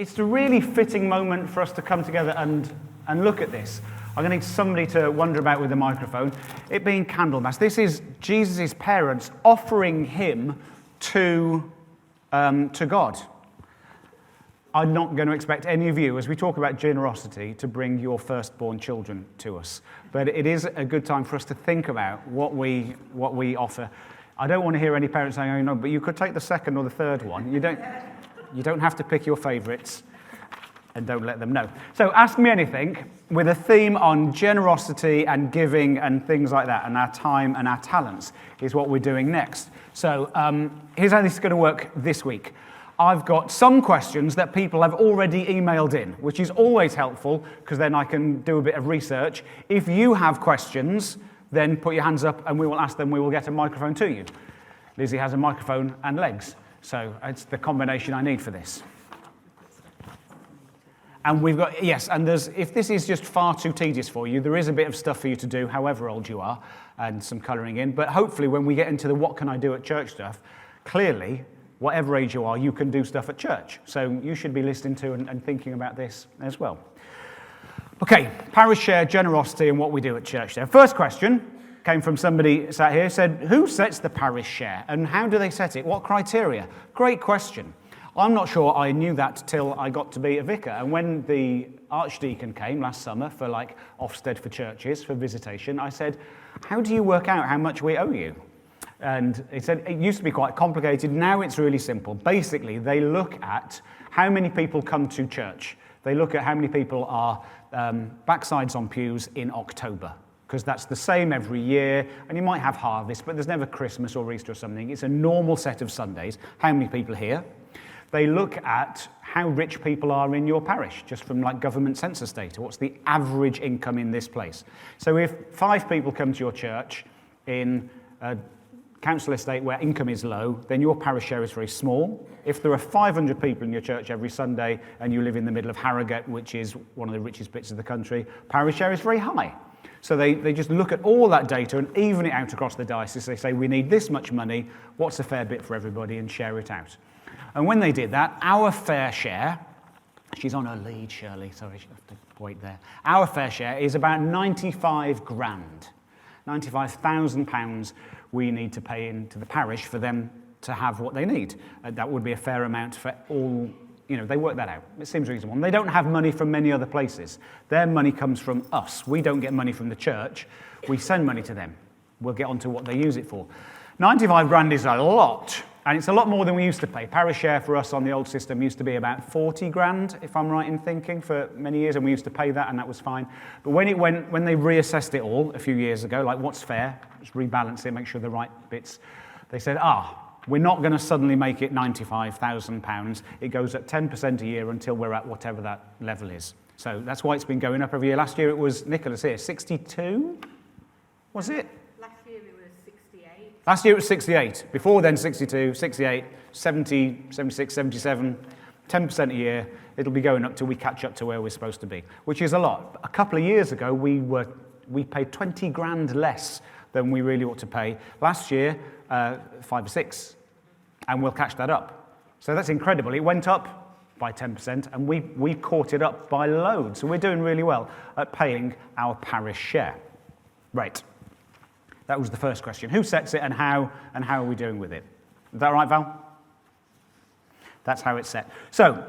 it's a really fitting moment for us to come together and look at this. I'm going to need somebody to wander about with the microphone. It being Candlemas. This is Jesus' parents offering him to God. I'm not going to expect any of you, as we talk about generosity, to bring your firstborn children to us. But it is a good time for us to think about what we offer. I don't want to hear any parents saying, "Oh no," but you could take the second or the third one. You don't have to pick your favourites, and don't let them know. So ask me anything with a theme on generosity and giving and things like that, and our time and our talents is what we're doing next. So here's how this is going to work this week. I've got some questions that people have already emailed in, which is always helpful because then I can do a bit of research. If you have questions, then put your hands up and we will ask them. We will get a microphone to you. Lizzie has a microphone and legs, so it's the combination I need for this. And we've got, yes, and if this is just far too tedious for you, there is a bit of stuff for you to do, however old you are, and some colouring in. But hopefully when we get into the what can I do at church stuff, clearly, whatever age you are, you can do stuff at church. So you should be listening to and thinking about this as well. Okay, parish share, generosity, and what we do at church there. First question came from somebody sat here, said, who sets the parish share and how do they set it? What criteria? Great question. I'm not sure I knew that till I got to be a vicar. And when the Archdeacon came last summer for Ofsted for churches, for visitation, I said, how do you work out how much we owe you? And he said, it used to be quite complicated. Now it's really simple. Basically, they look at how many people come to church. They look at how many people are backsides on pews in October, because that's the same every year. And you might have harvest, but there's never Christmas or Easter or something. It's a normal set of Sundays. How many people here? They look at how rich people are in your parish, just from government census data. What's the average income in this place? So if 5 people come to your church in a council estate where income is low, then your parish share is very small. If there are 500 people in your church every Sunday and you live in the middle of Harrogate, which is one of the richest bits of the country, parish share is very high. So they just look at all that data and even it out across the diocese. They say, we need this much money, what's a fair bit for everybody, and share it out. And when they did that, our fair share, she's on her lead, Shirley, sorry, she'll have to wait there. Our fair share is about 95 grand, £95,000 we need to pay into the parish for them to have what they need. That would be a fair amount for all, they work that out. It seems reasonable. And they don't have money from many other places. Their money comes from us. We don't get money from the church. We send money to them. We'll get on to what they use it for. 95 grand is a lot. And it's a lot more than we used to pay. Parish share for us on the old system used to be about 40 grand, if I'm right in thinking, for many years, and we used to pay that, and that was fine. But when they reassessed it all a few years ago, what's fair, just rebalance it, make sure the right bits, they said, we're not going to suddenly make it £95,000. It goes at 10% a year until we're at whatever that level is. So that's why it's been going up every year. Last year it was, Nicholas here, 62? Was it? Last year it was 68. Before then, 62, 68, 70, 76, 77, 10% a year. It'll be going up till we catch up to where we're supposed to be, which is a lot. A couple of years ago, we paid 20 grand less than we really ought to pay. Last year, 5 or 6, and we'll catch that up. So that's incredible. It went up by 10%, and we caught it up by loads. So we're doing really well at paying our parish share. Right. That was the first question. Who sets it and how are we doing with it? Is that right, Val? That's how it's set. So,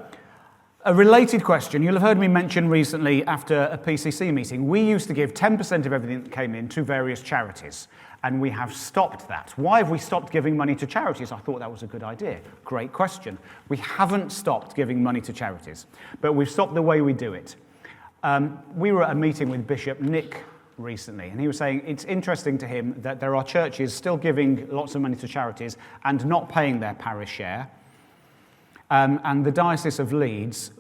a related question. You'll have heard me mention recently after a PCC meeting, we used to give 10% of everything that came in to various charities, and we have stopped that. Why have we stopped giving money to charities? I thought that was a good idea. Great question. We haven't stopped giving money to charities, but we've stopped the way we do it. We were at a meeting with Bishop Nick recently, and he was saying it's interesting to him that there are churches still giving lots of money to charities and not paying their parish share. And the Diocese of Leeds,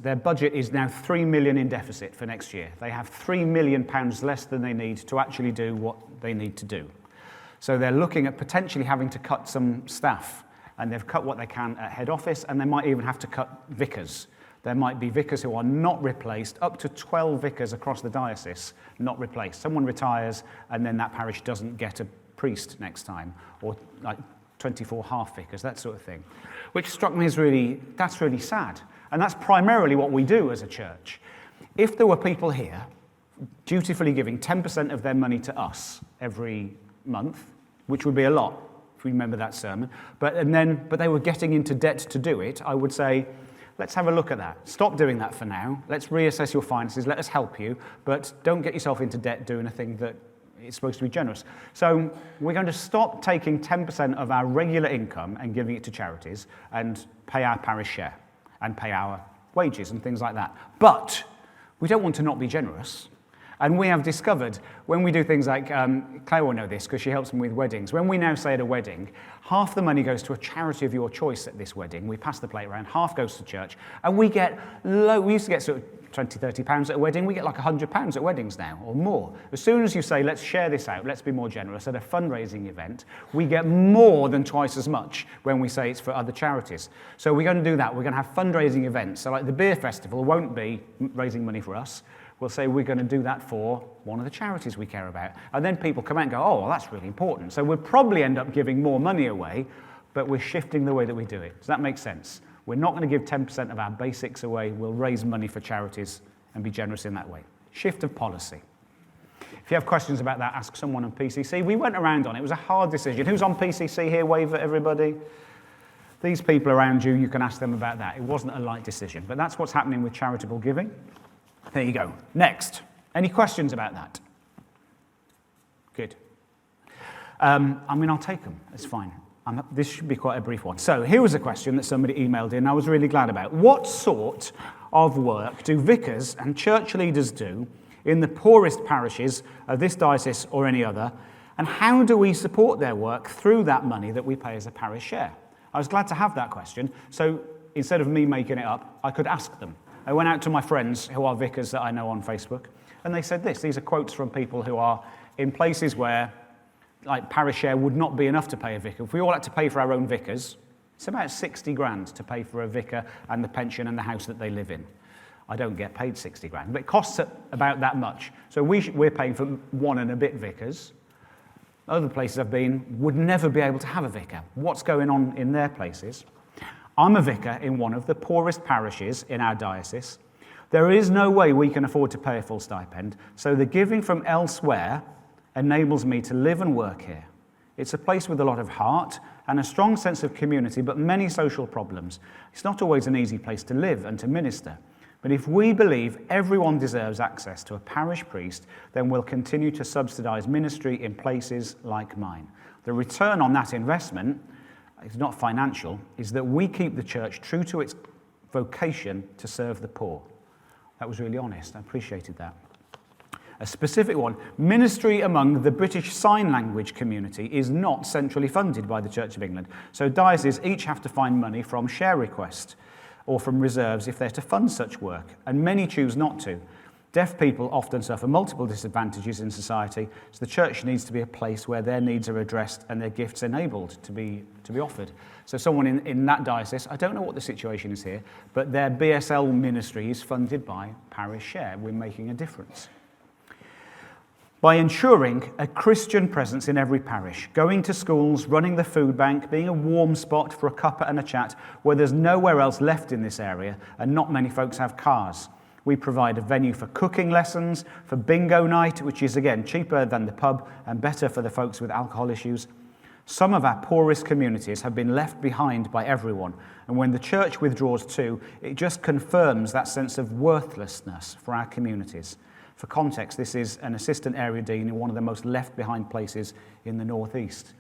their budget is now 3 million in deficit for next year. They have £3 million less than they need to actually do what they need to do. So they're looking at potentially having to cut some staff, and they've cut what they can at head office, and they might even have to cut vicars. There might be vicars who are not replaced, up to 12 vicars across the diocese not replaced. Someone retires and then that parish doesn't get a priest next time, or 24 half vicars, that sort of thing. Which struck me as that's really sad. And that's primarily what we do as a church. If there were people here dutifully giving 10% of their money to us every month, which would be a lot, if we remember that sermon, but they were getting into debt to do it, I would say, let's have a look at that. Stop doing that for now. Let's reassess your finances. Let us help you, but don't get yourself into debt doing a thing that is supposed to be generous. So we're going to stop taking 10% of our regular income and giving it to charities and pay our parish share and pay our wages and things like that. But we don't want to not be generous. And we have discovered, when we do things like, Claire will know this because she helps me with weddings, when we now say at a wedding, half the money goes to a charity of your choice at this wedding. We pass the plate around, half goes to church, and we get we used to get sort of 20, 30 pounds at a wedding, we get like 100 pounds at weddings now, or more. As soon as you say, let's share this out, let's be more generous at a fundraising event, we get more than twice as much when we say it's for other charities. So we're going to do that. We're going to have fundraising events. So like the beer festival won't be raising money for us. We'll say we're going to do that for one of the charities we care about. And then people come out and go, oh, well, that's really important. So we'll probably end up giving more money away, but we're shifting the way that we do it. Does that make sense? We're not going to give 10% of our basics away. We'll raise money for charities and be generous in that way. Shift of policy. If you have questions about that, ask someone on PCC. We went around on it. It was a hard decision. Who's on PCC here? Wave at everybody. These people around you, you can ask them about that. It wasn't a light decision, but that's what's happening with charitable giving. There you go. Next. Any questions about that? Good. I'll take them. It's fine. This should be quite a brief one. So here was a question that somebody emailed in I was really glad about. What sort of work do vicars and church leaders do in the poorest parishes of this diocese or any other, and how do we support their work through that money that we pay as a parish share? I was glad to have that question, so instead of me making it up, I could ask them. I went out to my friends who are vicars that I know on Facebook, and they said this. These are quotes from people who are in places where, like, parish share would not be enough to pay a vicar. If we all had to pay for our own vicars, it's about 60 grand to pay for a vicar and the pension and the house that they live in. I don't get paid 60 grand, but it costs about that much. So we're paying for one and a bit vicars. Other places I've been would never be able to have a vicar. What's going on in their places? I'm a vicar in one of the poorest parishes in our diocese. There is no way we can afford to pay a full stipend, so the giving from elsewhere enables me to live and work here. It's a place with a lot of heart and a strong sense of community, but many social problems. It's not always an easy place to live and to minister. But if we believe everyone deserves access to a parish priest, then we'll continue to subsidise ministry in places like mine. The return on that investment, it's not financial, is that we keep the church true to its vocation to serve the poor. That was really honest. I appreciated that. A specific one, ministry among the British Sign Language community is not centrally funded by the Church of England. So dioceses each have to find money from share request or from reserves if they're to fund such work, and many choose not to. Deaf people often suffer multiple disadvantages in society, so the church needs to be a place where their needs are addressed and their gifts enabled to be offered. So someone in that diocese, I don't know what the situation is here, but their BSL ministry is funded by parish share. We're making a difference. By ensuring a Christian presence in every parish, going to schools, running the food bank, being a warm spot for a cuppa and a chat where there's nowhere else left in this area and not many folks have cars. We provide a venue for cooking lessons, for bingo night, which is, again, cheaper than the pub and better for the folks with alcohol issues. Some of our poorest communities have been left behind by everyone, and when the church withdraws too, it just confirms that sense of worthlessness for our communities. For context, this is an assistant area dean in one of the most left behind places in the northeast.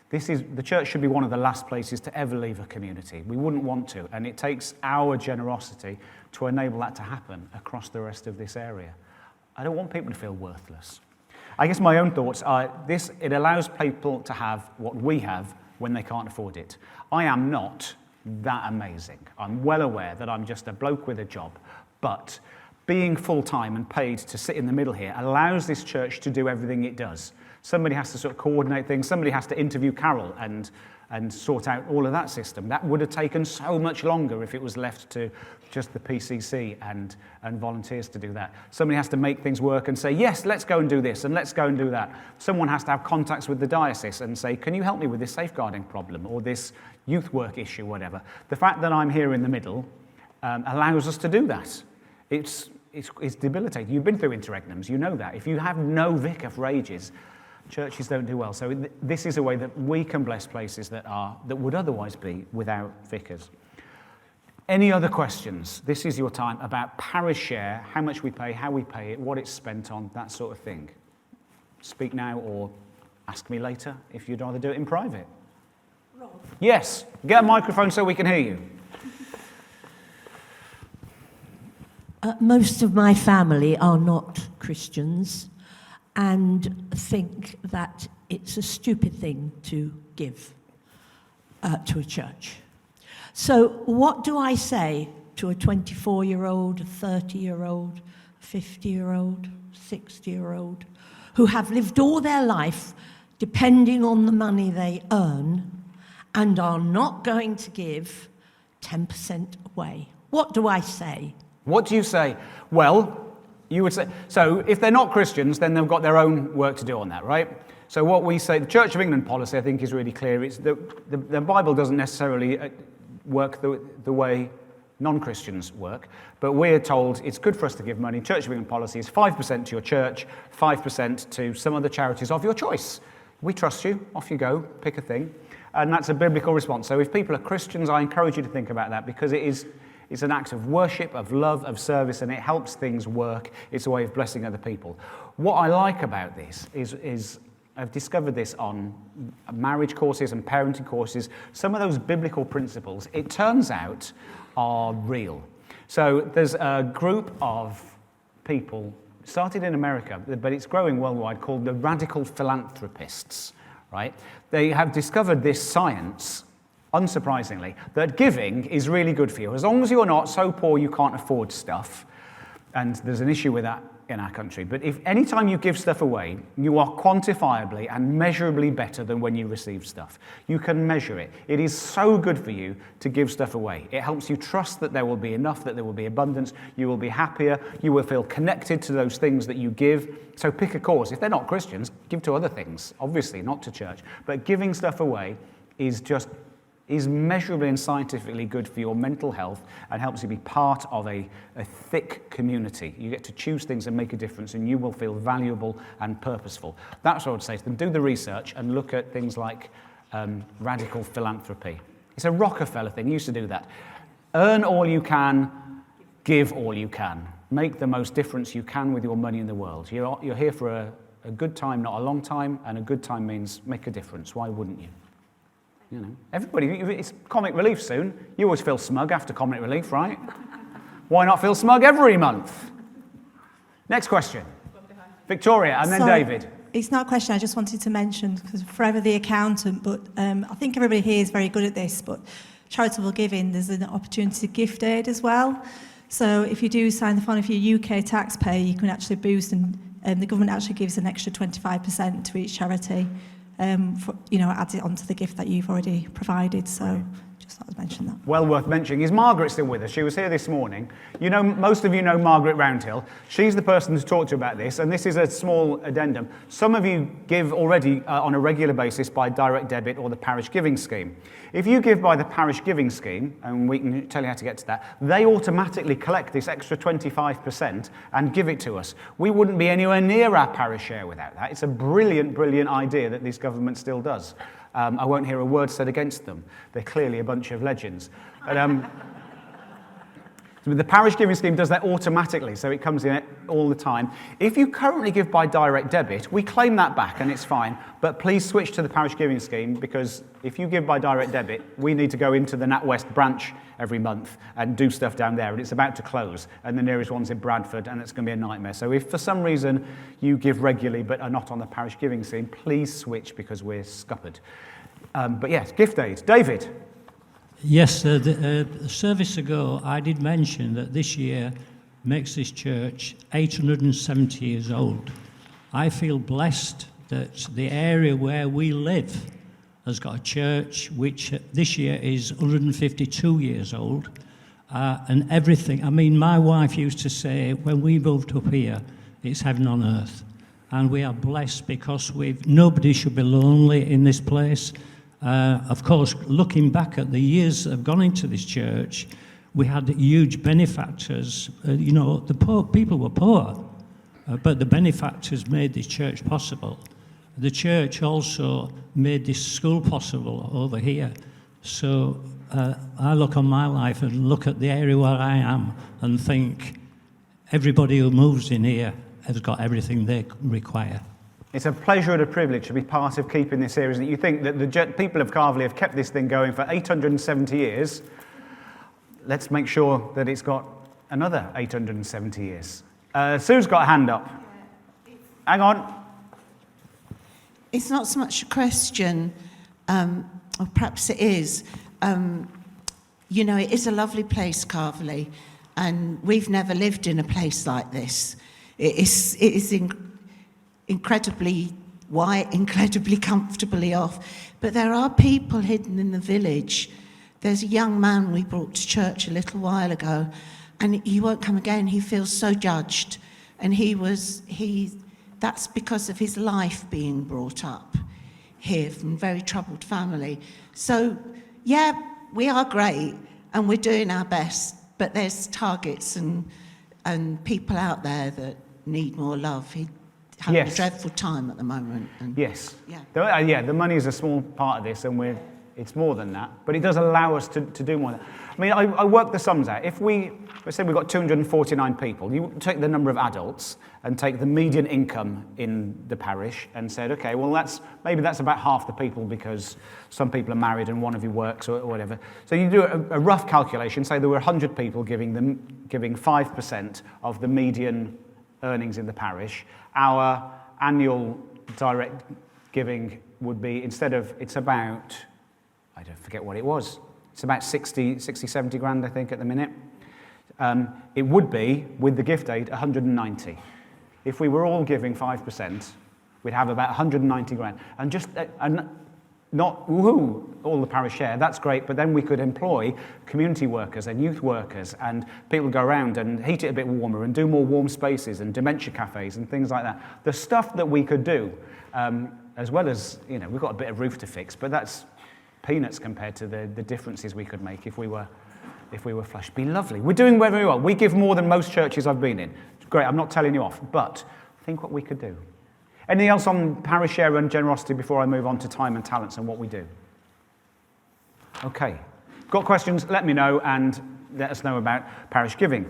The church should be one of the last places to ever leave a community. We wouldn't want to, and it takes our generosity to enable that to happen across the rest of this area. I don't want people to feel worthless. I guess my own thoughts are it allows people to have what we have when they can't afford it. I am not that amazing. I'm well aware that I'm just a bloke with a job, but being full-time and paid to sit in the middle here allows this church to do everything it does. Somebody has to sort of coordinate things. Somebody has to interview Carol and sort out all of that system. That would have taken so much longer if it was left to just the PCC and volunteers to do that. Somebody has to make things work and say, yes, let's go and do this and let's go and do that. Someone has to have contacts with the diocese and say, can you help me with this safeguarding problem or this youth work issue, whatever. The fact that I'm here in the middle allows us to do that. It's debilitating. You've been through interregnums, you know that. If you have no vicar for ages, churches don't do well. So this is a way that we can bless places that would otherwise be without vicars. Any other questions? This is your time about parish share, how much we pay, how we pay it, what it's spent on, that sort of thing. Speak now or ask me later if you'd rather do it in private. Rob? Yes, get a microphone so we can hear you. Most of my family are not Christians and think that it's a stupid thing to give to a church. So what do I say to a 24-year-old, a 30-year-old, 50-year-old, 60-year-old who have lived all their life depending on the money they earn and are not going to give 10% away? What do I say? What do you say? Well, you would say, so if they're not Christians, then they've got their own work to do on that, right? So what we say, the Church of England policy, I think, is really clear. It's the Bible doesn't necessarily work the way non-Christians work, but we're told it's good for us to give money. Church of England policy is 5% to your church, 5% to some other charities of your choice. We trust you, off you go, pick a thing. And that's a biblical response. So if people are Christians, I encourage you to think about that, because it's an act of worship, of love, of service, and it helps things work. It's a way of blessing other people. What I like about this is I've discovered this on marriage courses and parenting courses. Some of those biblical principles, it turns out, are real. So there's a group of people, started in America, but it's growing worldwide, called the radical philanthropists, right? They have discovered this science, unsurprisingly, that giving is really good for you. As long as you're not so poor you can't afford stuff, and there's an issue with that in our country, but if any time you give stuff away, you are quantifiably and measurably better than when you receive stuff. You can measure it. It is so good for you to give stuff away. It helps you trust that there will be enough, that there will be abundance, you will be happier, you will feel connected to those things that you give. So pick a cause. If they're not Christians, give to other things, obviously, not to church. But giving stuff away is measurably and scientifically good for your mental health and helps you be part of a thick community. You get to choose things and make a difference, and you will feel valuable and purposeful. That's what I would say to them. Do the research and look at things like radical philanthropy. It's a Rockefeller thing. He used to do that. Earn all you can, give all you can. Make the most difference you can with your money in the world. You're here for a good time, not a long time, and a good time means make a difference. Why wouldn't you? You know, everybody, it's comic relief soon. You always feel smug after comic relief, right? Why not feel smug every month? Next question. Victoria, and then David. It's not a question, I just wanted to mention, because forever the accountant, but I think everybody here is very good at this, but charitable giving, there's an opportunity to gift aid as well. So if you do sign the form, if you're a UK taxpayer, you can actually boost, and the government actually gives an extra 25% to each charity. Add it onto the gift that you've already provided. So just thought I'd mention that. Well worth mentioning. Is Margaret still with us? She was here this morning. You know, most of you know Margaret Roundhill. She's the person to talk to about this, and this is a small addendum. Some of you give already on a regular basis by direct debit or the parish giving scheme. If you give by the parish giving scheme, and we can tell you how to get to that, they automatically collect this extra 25% and give it to us. We wouldn't be anywhere near our parish share without that. It's a brilliant, brilliant idea that this government still does. I won't hear a word said against them. They're clearly a bunch of legends. But, the parish giving scheme does that automatically, so it comes in all the time. If you currently give by direct debit, we claim that back and it's fine, but please switch to the parish giving scheme, because if you give by direct debit, we need to go into the NatWest branch every month and do stuff down there, and it's about to close, and the nearest one's in Bradford, and it's going to be a nightmare. So if for some reason you give regularly but are not on the parish giving scheme, please switch, because we're scuppered. But yes, gift aid. David? Yes, the service ago, I did mention that this year makes this church 870 years old. I feel blessed that the area where we live has got a church which this year is 152 years old, and everything. I mean, my wife used to say, when we moved up here, it's heaven on earth. And we are blessed because nobody should be lonely in this place. Of course, looking back at the years that have gone into this church, We had huge benefactors. The poor people were poor, but the benefactors made this church possible. The church also made this school possible over here. So I look on my life and look at the area where I am and think everybody who moves in here has got everything they require. It's a pleasure and a privilege to be part of keeping this series. You think that the people of Calverley have kept this thing going for 870 years. Let's make sure that it's got another 870 years. Sue's got a hand up. Hang on. It's not so much a question, or perhaps it is. It is a lovely place, Calverley, and we've never lived in a place like this. It is incredibly white, incredibly comfortably off. But there are people hidden in the village. There's a young man we brought to church a little while ago, and he won't come again. He feels so judged, and that's because of his life being brought up here from a very troubled family. So, yeah, we are great, and we're doing our best, but there's targets and people out there that need more love. He's having a dreadful time at the moment. And, yes. Yeah. The money is a small part of this, and it's more than that, but it does allow us to do more than that. I mean, I worked the sums out. If let's say we've got 249 people, you take the number of adults and take the median income in the parish and said, okay, well, maybe that's about half the people because some people are married and one of you works or whatever. So you do a rough calculation, say there were 100 people giving 5% of the median earnings in the parish. Our annual direct giving would be, it's about, I don't forget what it was. It's about 60, 70 grand, I think, at the minute. It would be, with the gift aid, 190. If we were all giving 5%, we'd have about 190 grand. And not, woohoo, all the parish share, that's great, but then we could employ community workers and youth workers, and people go around and heat it a bit warmer and do more warm spaces and dementia cafes and things like that. The stuff that we could do, as well as, we've got a bit of roof to fix, but that's peanuts compared to the differences we could make if we were flush. Be lovely. We're doing very well. We give more than most churches I've been in. Great, I'm not telling you off, but think what we could do. Anything else on parish share and generosity before I move on to time and talents and what we do? Okay. Got questions? Let me know and let us know about parish giving.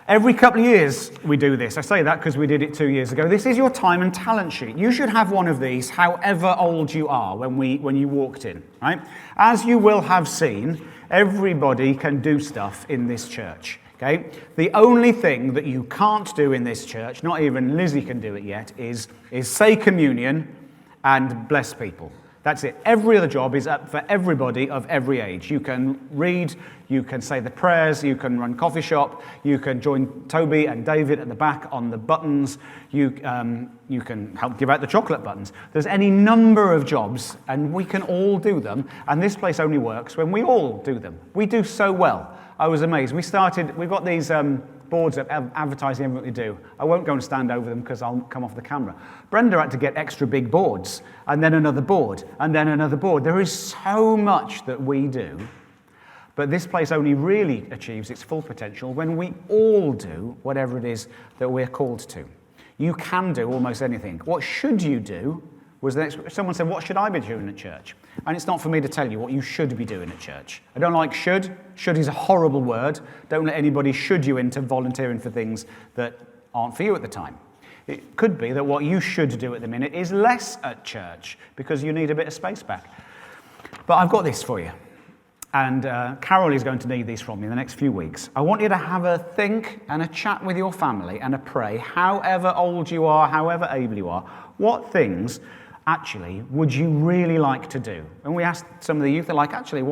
Every couple of years we do this. I say that because we did it 2 years ago. This is your time and talent sheet. You should have one of these however old you are when you walked in, right? As you will have seen, everybody can do stuff in this church, okay? The only thing that you can't do in this church, not even Lizzie can do it yet, is say communion and bless people. That's it. Every other job is up for everybody of every age. You can read, you can say the prayers, you can run coffee shop, you can join Toby and David at the back on the buttons, you can help give out the chocolate buttons. There's any number of jobs, and we can all do them, and this place only works when we all do them. We do so well. I was amazed. We've got these boards of advertising everything we do. I won't go and stand over them because I'll come off the camera. Brenda had to get extra big boards, and then another board, and then another board. There is so much that we do, but this place only really achieves its full potential when we all do whatever it is that we're called to. You can do almost anything. What should you do was the next. Someone said, what should I be doing at church? And it's not for me to tell you what you should be doing at church. I don't like should. Should is a horrible word. Don't let anybody should you into volunteering for things that aren't for you at the time. It could be that what you should do at the minute is less at church because you need a bit of space back. But I've got this for you. And Carol is going to need these from you in the next few weeks. I want you to have a think and a chat with your family and a pray, however old you are, however able you are, what things actually would you really like to do? And we asked some of the youth, they're like, actually,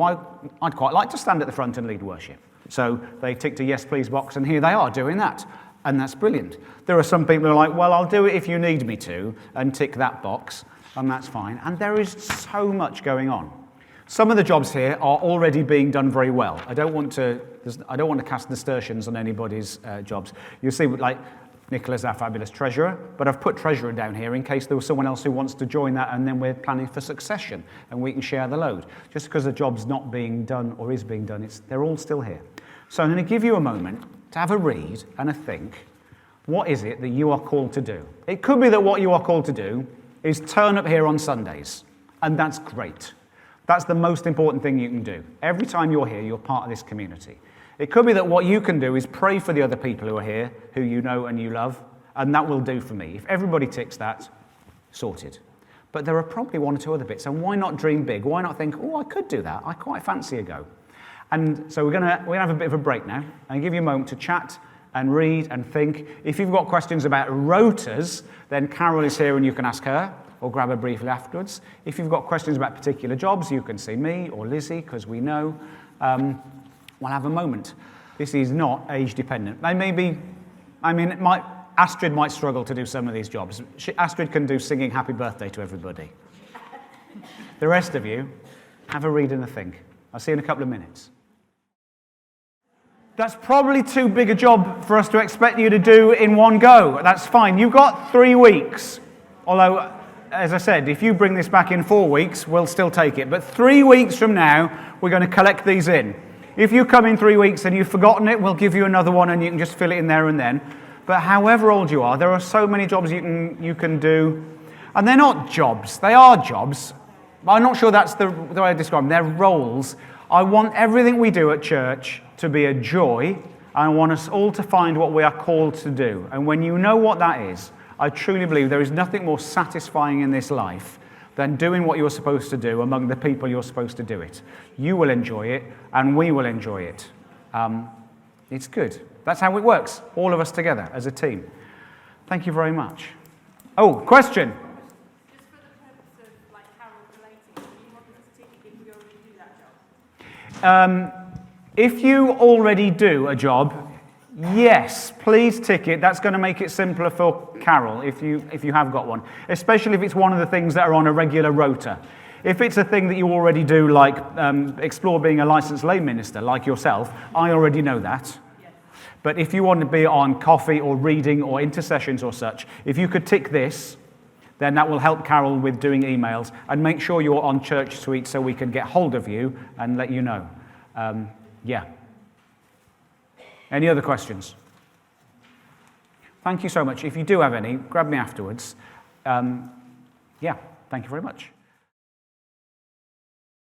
I'd quite like to stand at the front and lead worship. So they ticked a yes please box, and here they are doing that. And that's brilliant. There are some people who are like, well, I'll do it if you need me to, and tick that box, and that's fine. And there is so much going on. Some of the jobs here are already being done very well. I don't want to cast nasturtiums on anybody's jobs. You'll see, like, Nicola's our fabulous treasurer, but I've put treasurer down here in case there was someone else who wants to join that, and then we're planning for succession and we can share the load. Just because the job's not being done or is being done, they're all still here. So I'm going to give you a moment to have a read and a think. What is it that you are called to do? It could be that what you are called to do is turn up here on Sundays, and that's great. That's the most important thing you can do. Every time you're here, you're part of this community. It could be that what you can do is pray for the other people who are here, who you know and you love, and that will do for me. If everybody ticks that, sorted. But there are probably one or two other bits, and why not dream big? Why not think, oh, I could do that. I quite fancy a go. And so we're going to have a bit of a break now and give you a moment to chat and read and think. If you've got questions about rotas, then Carol is here and you can ask her, or grab her briefly afterwards. If you've got questions about particular jobs, you can see me or Lizzie, because we know. We'll have a moment. This is not age dependent. Astrid might struggle to do some of these jobs. Astrid can do singing happy birthday to everybody. The rest of you, have a read and a think. I'll see you in a couple of minutes. That's probably too big a job for us to expect you to do in one go. That's fine. You've got 3 weeks. Although, as I said, if you bring this back in 4 weeks, we'll still take it. But 3 weeks from now, we're going to collect these in. If you come in 3 weeks and you've forgotten it, we'll give you another one and you can just fill it in there and then. But however old you are, there are so many jobs you can do. And they're not jobs. They are jobs. I'm not sure that's the way I describe them. They're roles. I want everything we do at church to be a joy, and I want us all to find what we are called to do. And when you know what that is, I truly believe there is nothing more satisfying in this life than doing what you're supposed to do among the people you're supposed to do it. You will enjoy it, and we will enjoy it. It's good. That's how it works, all of us together as a team. Thank you very much. Oh, question? Just for the purpose of Carol relating, do you want us to tick it if we already do that job? If you already do a job, yes, please tick it. That's going to make it simpler for Carol if you have got one, especially if it's one of the things that are on a regular rota. If it's a thing that you already do, like explore being a licensed lay minister, like yourself, I already know that. Yes. But if you want to be on coffee or reading or intercessions or such, if you could tick this, then that will help Carol with doing emails, and make sure you're on Church Suite so we can get hold of you and let you know. Yeah. Any other questions? Thank you so much. If you do have any, grab me afterwards. Yeah, thank you very much.